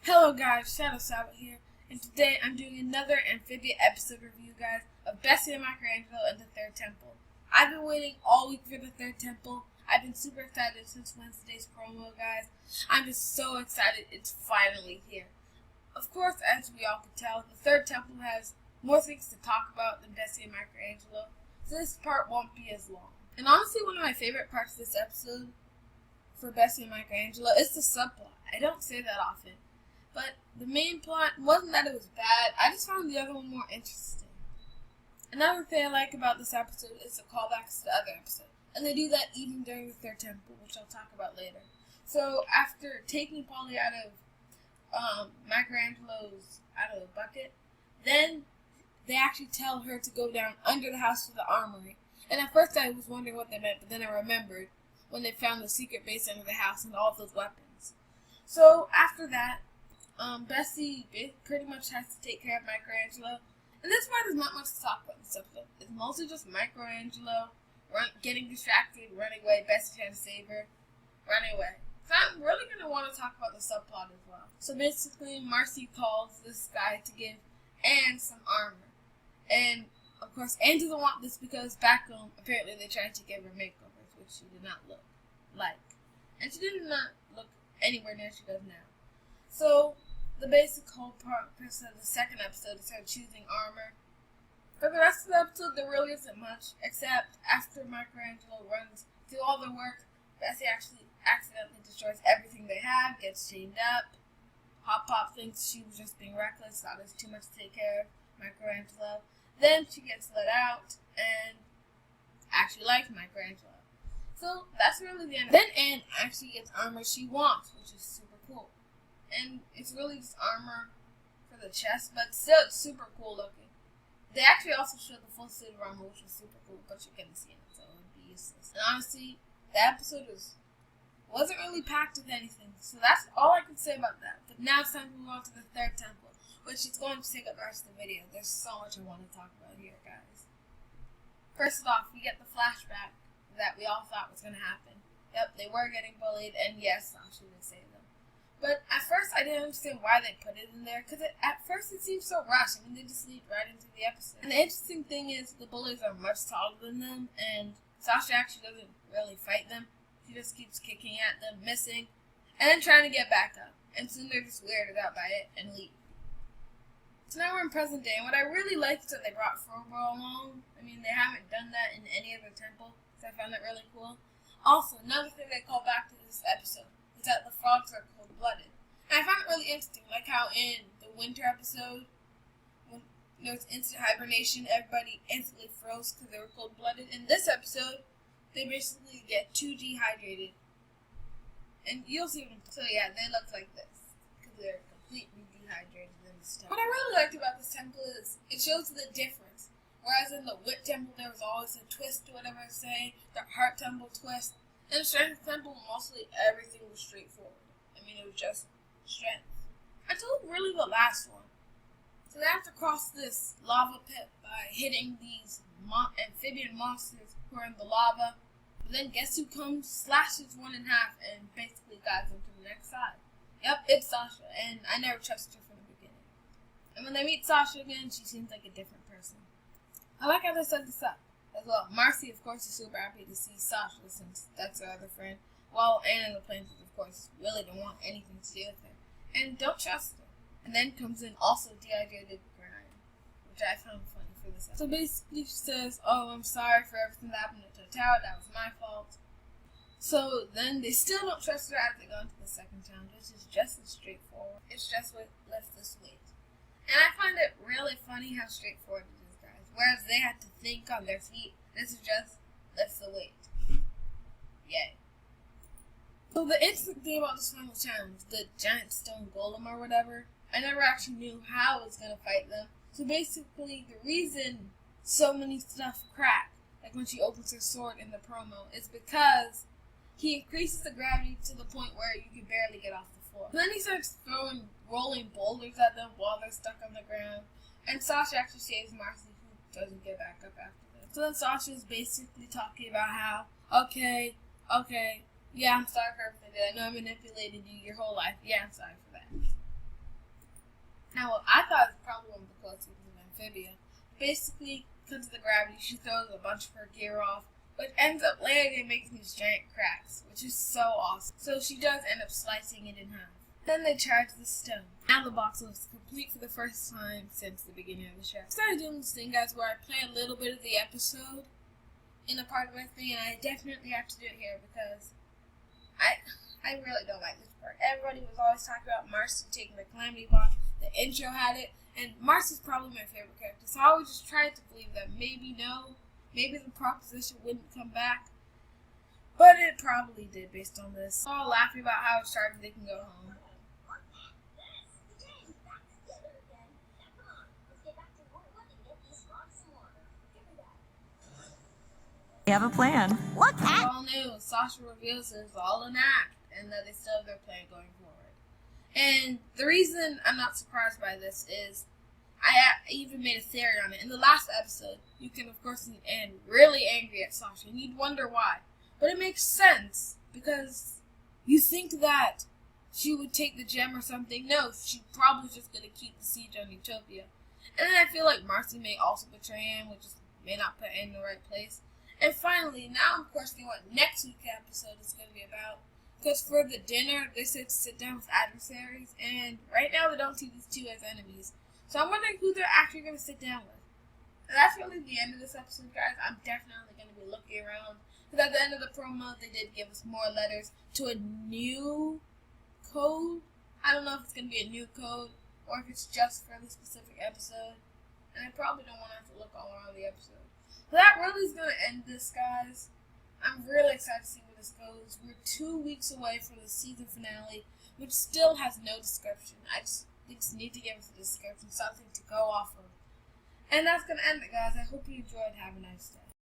Hello guys, Sasha here, and today I'm doing another Amphibia episode review, guys, of Bessie and MicroAngelo and the Third Temple. I've been waiting all week for the Third Temple. I've been super excited since Wednesday's promo, guys. I'm just so excited it's finally here. Of course, as we all can tell, the Third Temple has more things to talk about than Bessie and MicroAngelo, so this part won't be as long. And honestly, one of my favorite parts of this episode for Bessie and MicroAngelo is the subplot. I don't say that often. But the main plot wasn't that it was bad. I just found the other one more interesting. Another thing I like about this episode is the callbacks to the other episode. And they do that even during the Third Temple, which I'll talk about later. So after taking Polly out of MicroAngelo's out of the bucket, then they actually tell her to go down under the house to the armory. And at first I was wondering what they meant, but then I remembered when they found the secret base under the house and all of those weapons. So after that, Bessie pretty much has to take care of MicroAngelo, and this part is not much to talk about in this episode. It's mostly just MicroAngelo getting distracted, running away, Bessie trying to save her, running away. So I'm really going to want to talk about the subplot as well. So basically, Marcy calls this guy to give Anne some armor, and of course, Anne doesn't want this because back home, apparently they tried to give her makeovers, which she did not look like, and she did not look anywhere near she does now. So, the basic whole purpose of the second episode is her choosing armor. For the rest of the episode, there really isn't much, except after MicroAngelo runs through all their work, Bessie actually accidentally destroys everything they have, gets chained up. Hop Pop thinks she was just being reckless, thought it was too much to take care of MicroAngelo. Then she gets let out, and actually likes MicroAngelo. So, that's really the end. Then Anne actually gets armor she wants, which is super cool. And it's really just armor for the chest, but still it's super cool looking. They actually also showed the full suit of armor, which was super cool, but you couldn't see it, so it would be useless. And honestly, the episode wasn't really packed with anything, so that's all I can say about that. But now it's time to move on to the Third Temple, which is going to take up the rest of the video. There's so much I want to talk about here, guys. First off, we get the flashback that we all thought was going to happen. Yep, they were getting bullied, and yes, Sasha did save them. But at first, I didn't understand why they put it in there, because at first it seemed so rushed. I mean, they just lead right into the episode. And the interesting thing is, the bullies are much taller than them, and Sasha actually doesn't really fight them. She just keeps kicking at them, missing, and then trying to get back up. And soon they're just weirded out by it and leave. So now we're in present day, and what I really liked is that they brought Frobo along. I mean, they haven't done that in any other temple, so I found that really cool. Also, another thing they call back to this episode is that the frogs are cold-blooded. And I found it really interesting, like how in the winter episode, when there was instant hibernation, everybody instantly froze because they were cold-blooded. In this episode, they basically get too dehydrated. And you'll see them. So yeah, they look like this, because they're completely dehydrated in this temple. What I really liked about this temple is it shows the difference. Whereas in the Wit Temple, there was always a twist to whatever I say, the Heart Temple twist. In the Strength Temple, mostly everything was straightforward. I mean, it was just strength. Until really the last one. So they have to cross this lava pit by hitting these amphibian monsters who are in the lava. But then guess who comes, slashes one in half, and basically guides them to the next side. Yep, it's Sasha, and I never trusted her from the beginning. And when they meet Sasha again, she seems like a different person. I like how they set this up as well. Marcy, of course, is super happy to see Sasha since that's her other friend. While Anne and the Planters, of course, really don't want anything to do with her. And don't trust her. And then comes in also dehydrated Grind, which I found funny for this episode. So basically she says, oh, I'm sorry for everything that happened to Tower, that was my fault. So then they still don't trust her as they go into the second challenge, which is just as straightforward. It's just what lifts this weight. And I find it really funny how straightforward it is, guys. Whereas they had to think on their feet, this is just lifts the weight. Yay. So the interesting thing about this final challenge, the giant stone golem or whatever, I never actually knew how I was going to fight them. So basically, the reason so many stuff crack, like when she opens her sword in the promo, is because he increases the gravity to the point where you can barely get off the floor. And then he starts rolling boulders at them while they're stuck on the ground. And Sasha actually saves Marcy, who doesn't get back up after this. So then Sasha's basically talking about how, okay, yeah, I'm sorry for everything. I know I manipulated you your whole life. Yeah, I'm sorry for that. Amphibia. Basically, because of the gravity, she throws a bunch of her gear off, but ends up landing and making these giant cracks, which is so awesome. So she does end up slicing it in half. Then they charge the stone. Now the box looks complete for the first time since the beginning of the show. I started doing this thing, guys, where I play a little bit of the episode in a part of my thing, and I definitely have to do it here because I really don't like this part. Everybody was always talking about Marcy taking the Calamity box. The intro had it, and Marcy's probably my favorite character. So I always just tried to believe that maybe the proposition wouldn't come back. But it probably did based on this. We're all laughing about how it's started they can go home. We have a plan. Look at All new. Sasha reveals it's all an act, and that they still have their plan going forward. And the reason I'm not surprised by this is I even made a theory on it. In the last episode, you can of course see Anne really angry at Sasha, and you'd wonder why. But it makes sense because you think that she would take the gem or something. No, she's probably just going to keep the siege on Utopia. And then I feel like Marcy may also betray Anne, which may not put Anne in the right place. And finally, now I'm questioning what next week's episode is going to be about. Because for the dinner, they said to sit down with adversaries, and right now they don't see these two as enemies. So I'm wondering who they're actually going to sit down with. And that's really the end of this episode, guys. I'm definitely going to be looking around. Because at the end of the promo, they did give us more letters to a new code. I don't know if it's going to be a new code, or if it's just for the specific episode. And I probably don't want to have to look all around the episode. So that really is going to end this, guys. I'm really excited to see where this goes. We're 2 weeks away from the season finale, which still has no description. They just need to give us a description, something to go off of. And that's going to end it, guys. I hope you enjoyed. Have a nice day.